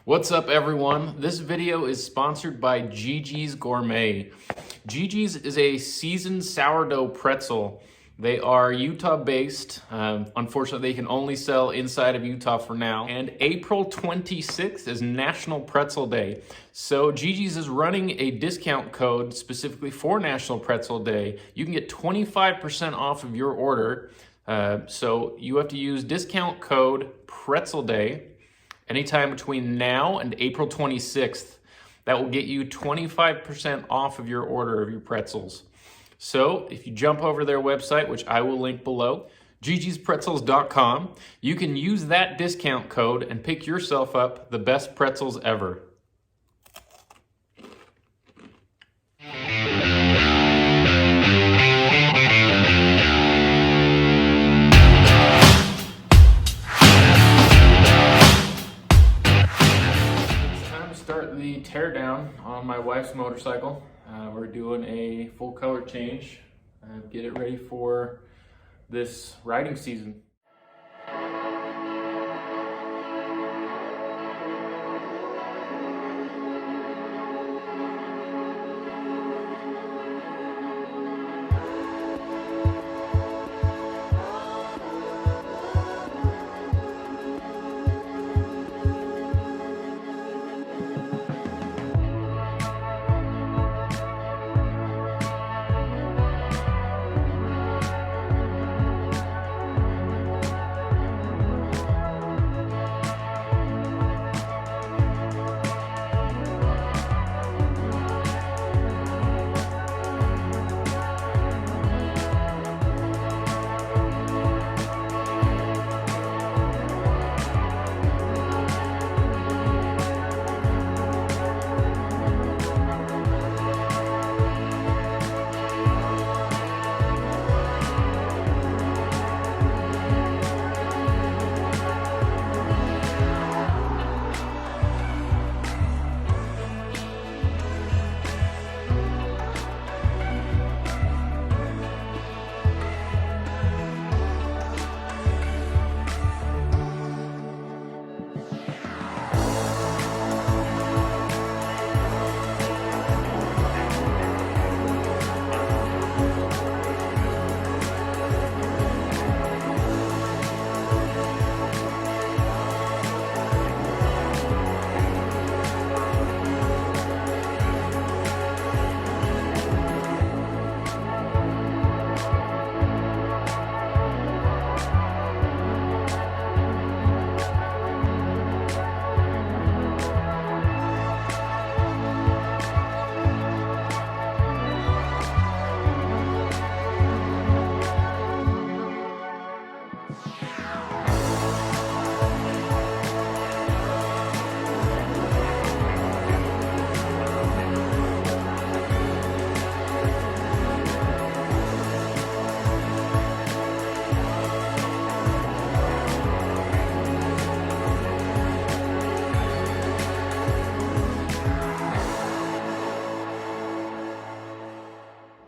What's up, everyone? This video is sponsored by Gigi's Gourmet. Gigi's is a seasoned sourdough pretzel. They are Utah-based. Unfortunately, they can only sell inside of Utah for now. And April 26th is National Pretzel Day. So Gigi's is running a discount code specifically for National Pretzel Day. You can get 25% off of your order. So you have to use discount code Pretzel Day anytime between now and April 26th. That will get you 25% off of your order of your pretzels. So if you jump over their website, which I will link below, gigispretzels.com, you can use that discount code and pick yourself up the best pretzels ever. Start the teardown on my wife's motorcycle. We're doing a full color change, get it ready for this riding season.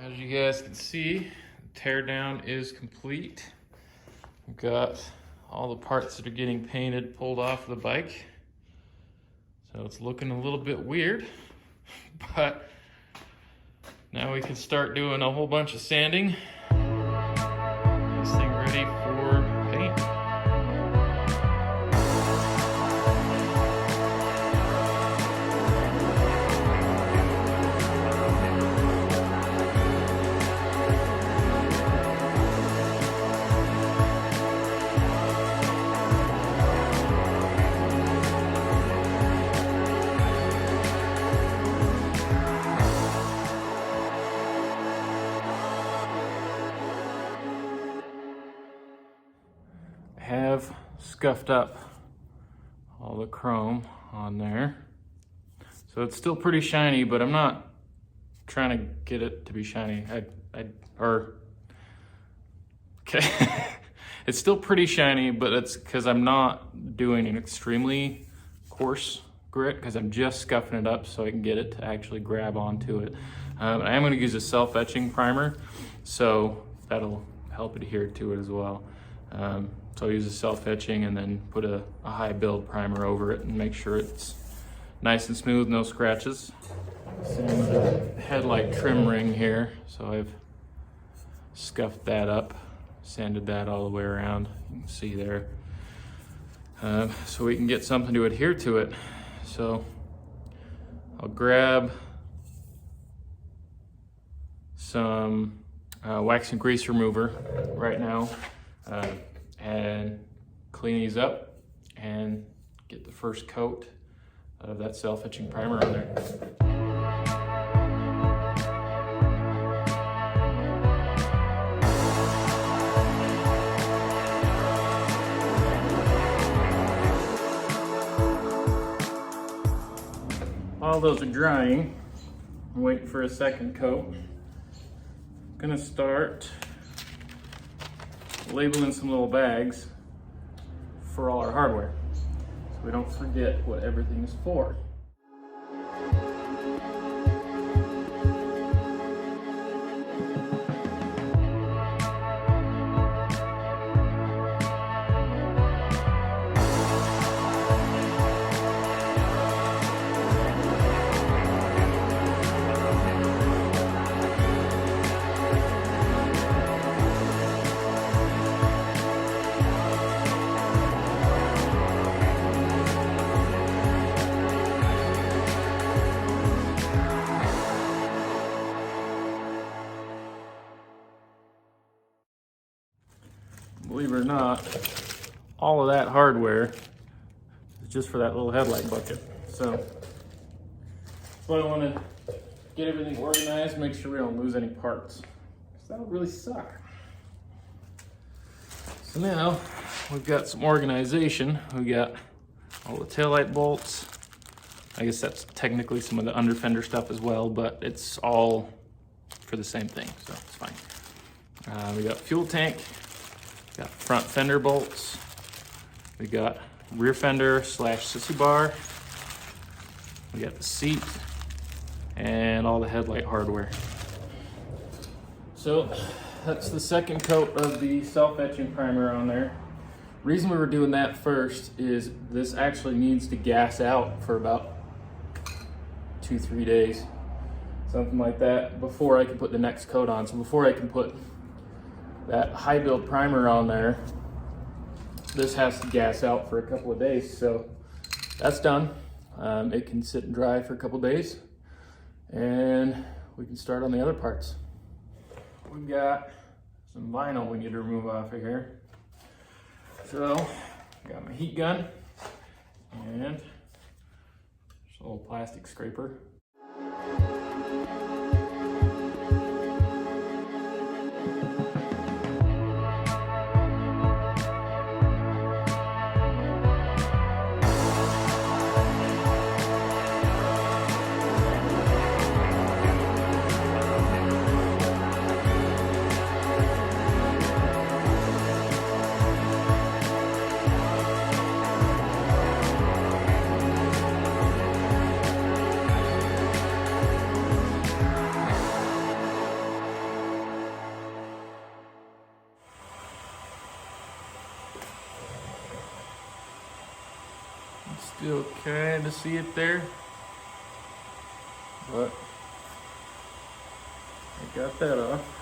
As you guys can see, the teardown is complete. We've got all the parts that are getting painted pulled off the bike. So it's looking a little bit weird, but now we can start doing a whole bunch of sanding. Get this thing ready for paint. Have scuffed up all the chrome on there, so it's still pretty shiny, but I'm not trying to get it to be shiny. It's still pretty shiny, but that's because I'm not doing an extremely coarse grit, because I'm just scuffing it up so I can get it to actually grab onto it. I am going to use a self-etching primer, so that'll help adhere to it as well. So I'll use a self-etching and then put a high build primer over it and make sure it's nice and smooth, no scratches. Same with the headlight trim ring here. So I've scuffed that up, sanded that all the way around. You can see there. So we can get something to adhere to it. So I'll grab some wax and grease remover right now and clean these up and get the first coat of that self-etching primer on there. While those are drying, I'm waiting for a second coat. I'm gonna start labeling some little bags for all our hardware, so we don't forget what everything is for. Believe it or not, all of that hardware is just for that little headlight bucket. So that's why I want to get everything organized, make sure we don't lose any parts, because that would really suck. So now we've got some organization. We got all the taillight bolts. I guess that's technically some of the under fender stuff as well, but it's all for the same thing, so it's fine. We got fuel tank. Got front fender bolts. We got rear fender / sissy bar. We got the seat and all the headlight hardware. So that's the second coat of the self-etching primer on there. Reason we were doing that first is this actually needs to gas out for about 2-3 days, something like that, before I can put the next coat on. So before I can put that high build primer on there, this has to gas out for a couple of days. So that's done. It can sit and dry for a couple of days and we can start on the other parts. We've got some vinyl we need to remove off of here. So got my heat gun and just a little plastic scraper. Still kind of see it there, but I got that off.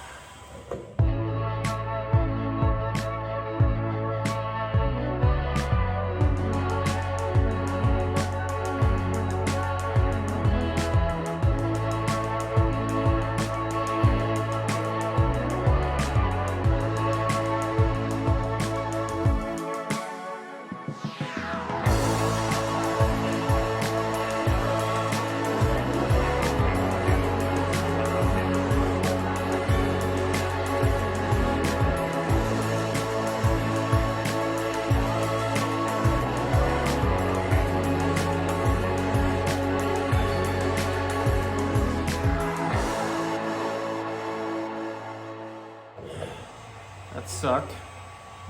That sucked,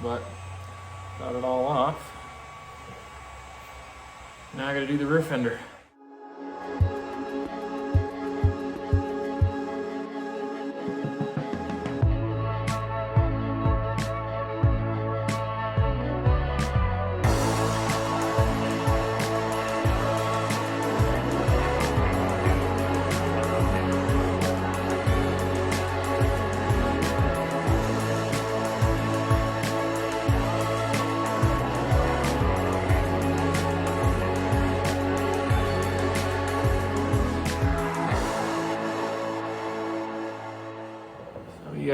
but got it all off. Now I gotta do the rear fender.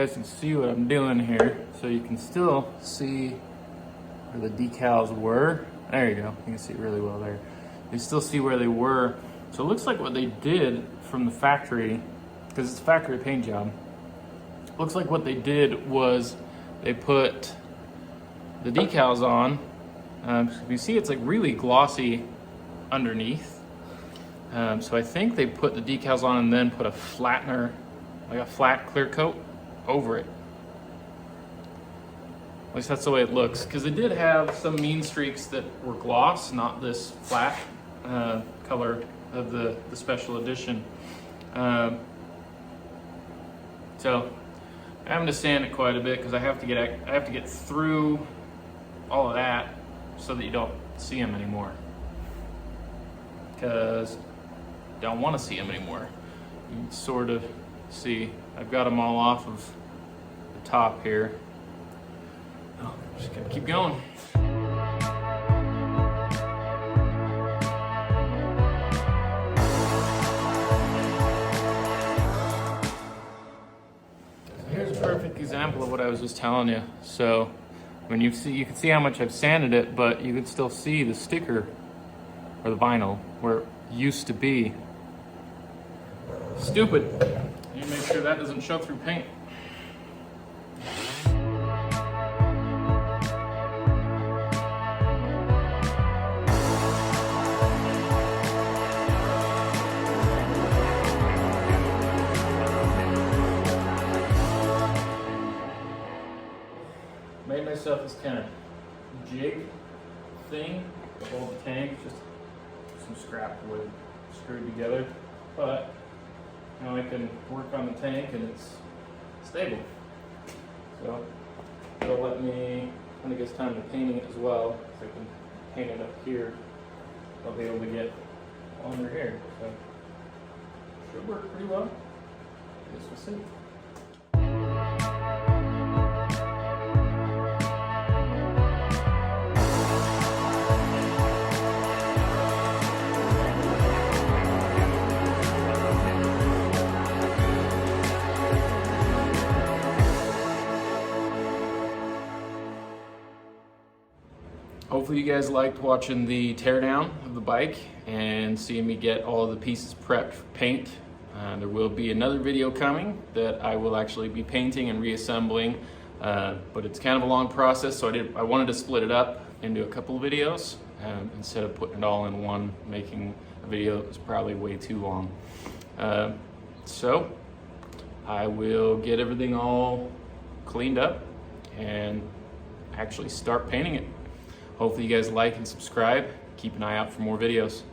guys can see what I'm doing here. So you can still see where the decals were. There you go, you can see it really well there. You still see where they were. So it looks like what they did from the factory, because it's a factory paint job, looks like what they did was they put the decals on. You see it's like really glossy underneath. So I think they put the decals on and then put a flattener, like a flat clear coat over it. At least that's the way it looks, because they did have some Meanstreaks that were gloss, not this flat color of the special edition. So I'm having to sand it quite a bit because I have to get through all of that so that you don't see them anymore. Because I don't want to see them anymore. You can sort of see I've got them all off of the top here. Oh, I'm just gonna keep going. Here's a perfect example of what I was just telling you. So when you can see how much I've sanded it, but you can still see the sticker or the vinyl where it used to be. Stupid. You make sure that doesn't show through paint. Made myself this kind of jig thing to hold the tank, just some scrap wood screwed together, but now I can work on the tank and it's stable. So it'll let me, when it gets time to painting it as well, so I can paint it up here, I'll be able to get under here. So should work pretty well. I guess we'll see. Hopefully you guys liked watching the teardown of the bike and seeing me get all of the pieces prepped for paint. There will be another video coming that I will actually be painting and reassembling, but it's kind of a long process, so I wanted to split it up into a couple of videos instead of putting it all in one, making a video that was probably way too long. So I will get everything all cleaned up and actually start painting it. Hopefully you guys like and subscribe. Keep an eye out for more videos.